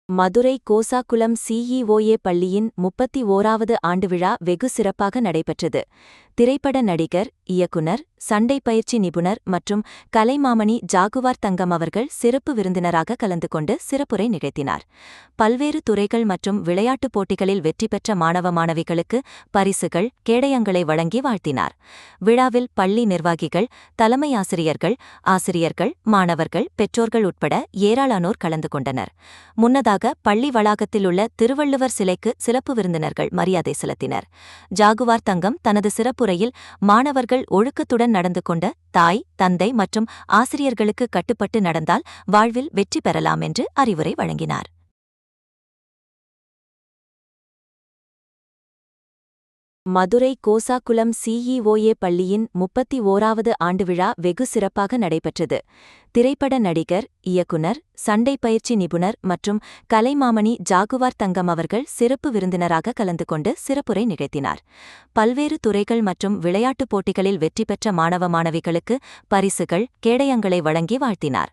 Madurai Kosakulam CEOA பள்ளியின் 31வது ஆண்டு விழா வெகு சிறப்பாக நடைபெற்றது. திரைப்பட நடிகர், இயக்குனர், சண்டை பயிற்சி நிபுணர் மற்றும் கலைமாமணி ஜாகுவார் தங்கம் அவர்கள் சிறப்பு விருந்தினராக கலந்து கொண்டு சிறப்புரை நிகழ்த்தினார். பல்வேறு துறைகள் மற்றும் விளையாட்டுப் போட்டிகளில் வெற்றி பெற்ற மாணவ மாணவிகளுக்கு பரிசுகள், கேடயங்களை வழங்கி வாழ்த்தினார். விழாவில் பள்ளி நிர்வாகிகள், தலைமை ஆசிரியர்கள், மாணவர்கள், பெற்றோர்கள் உட்பட ஏராளமானோர் கலந்து கொண்டனர். முன்னதாக பள்ளி வளாகத்திலுள்ள திருவள்ளுவர் சிலைக்கு சிறப்பு விருந்தினர்கள் மரியாதை செலுத்தினர். ஜாகுவார் தங்கம் தனது சிறப்புரையில் மாணவர்கள் ஒழுக்கத்துடன் நடந்து கொண்ட தாய், தந்தை மற்றும் ஆசிரியர்களுக்கு கட்டுப்பட்டு நடந்தால் வாழ்வில் வெற்றி பெறலாம் என்று அறிவுரை வழங்கினார். மதுரை கோசாகுளம் சிஇஓஏ பள்ளியின் 31வது ஆண்டு விழா வெகு சிறப்பாக நடைபெற்றது. திரைப்பட நடிகர், இயக்குனர், சண்டை பயிற்சி நிபுணர் மற்றும் கலைமாமணி ஜாகுவார் தங்கம் அவர்கள் சிறப்பு விருந்தினராக கலந்து கொண்டு சிறப்புரை நிகழ்த்தினார். பல்வேறு துறைகள் மற்றும் விளையாட்டுப் போட்டிகளில் வெற்றி பெற்ற மாணவ மாணவிகளுக்கு பரிசுகள், கேடயங்களை வழங்கி வாழ்த்தினார்.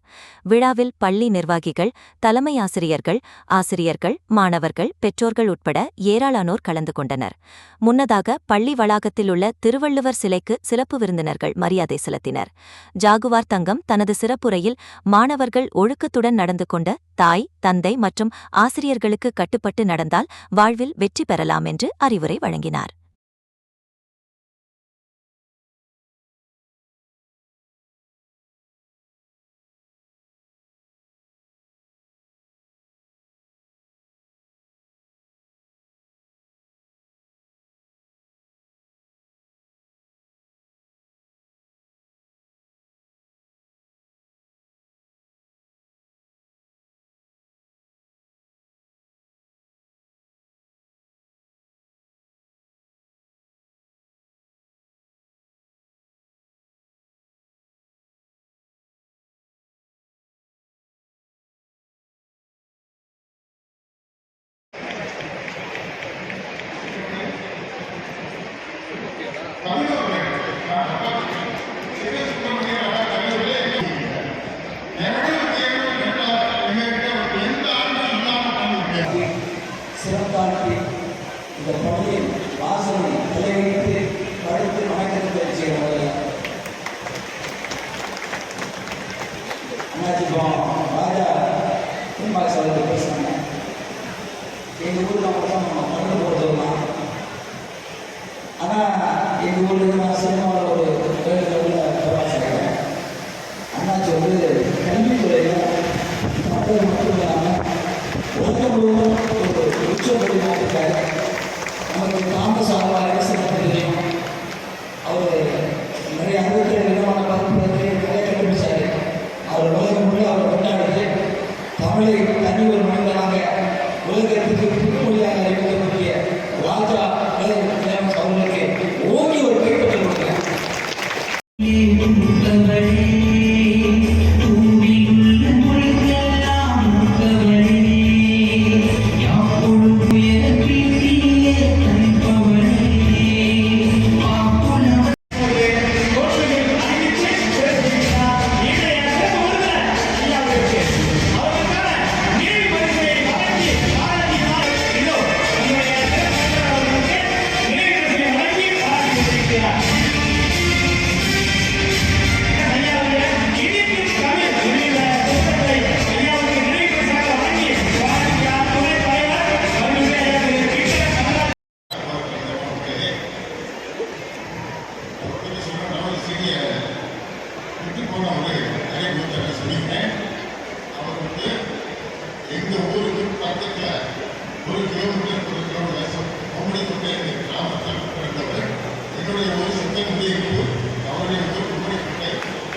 விழாவில் பள்ளி நிர்வாகிகள், தலைமை ஆசிரியர்கள், மாணவர்கள், பெற்றோர்கள் உட்பட ஏராளமானோர் கலந்து கொண்டனர். முன்னதாக பள்ளி வளாகத்திலுள்ள திருவள்ளுவர் சிலைக்கு சிறப்பு விருந்தினர்கள் மரியாதை செலுத்தினர். ஜாகுவார் தங்கம் தனது சிறப்புரையில் மாணவர்கள் ஒழுக்கத்துடன் நடந்து கொண்ட தாய், தந்தை மற்றும் ஆசிரியர்களுக்கு கட்டுப்பட்டு நடந்தால் வாழ்வில் வெற்றி பெறலாம் என்று அறிவுரை வழங்கினார். சிறப்பாற்றி இந்த பள்ளியின் வாசலை தலைவைத்து படுத்து வணக்கத்தை செய்கிறார்கள். அண்ணாச்சி ராஜா திருமாஸ் அவர்கள் பேசுகிறாங்க. எங்கள் ஊரில் மட்டும் மருந்து போடுறதுலாம், ஆனால் எங்கள் ஊரில் நான் சினிமாவில் ஒரு பிரபாசிக்கிறேன். அண்ணாச்சி வந்து கல்வித்துறையில் மக்கள் மட்டும் இல்லாமல் உலகம் முழுவதும் ஒரு உச்சபடியாக இருக்காரு. நமக்கு தாமஸ் ஆல்வா எடிசன் தெரியும். அவர் நிறைய அறிவியல் விதமான பரப்புரை நிறைய கண்டுபிடிச்சாரு. அவர் உலகம் முழுவதும் அவர் கொண்டாடுது. தமிழை தனி ஒரு மனிதனாக உலகத்துக்கு புதுமொழியாக அறிவிக்கக்கூடிய ராஜா அவர்களுக்கு ஓங்கி ஒரு கைப்பற்றி கொடுக்கிறார். எங்கள் ஊருக்கு பக்கத்தில் 1 கிலோமீட்டர் கும்படிக்குட்டை கிராமத்தில் பிறந்தவர். என்னுடைய ஒரு சொந்த குடியிருப்பு, அவருடைய ஊர் கும்படிக்குட்டை.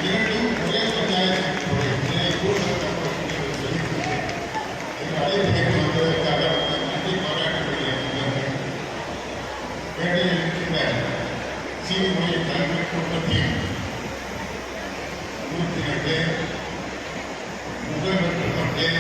இரண்டும் ஒரே பஞ்சாயத்து எங்கள் அழைப்பு கேட்டு வந்ததற்காக என்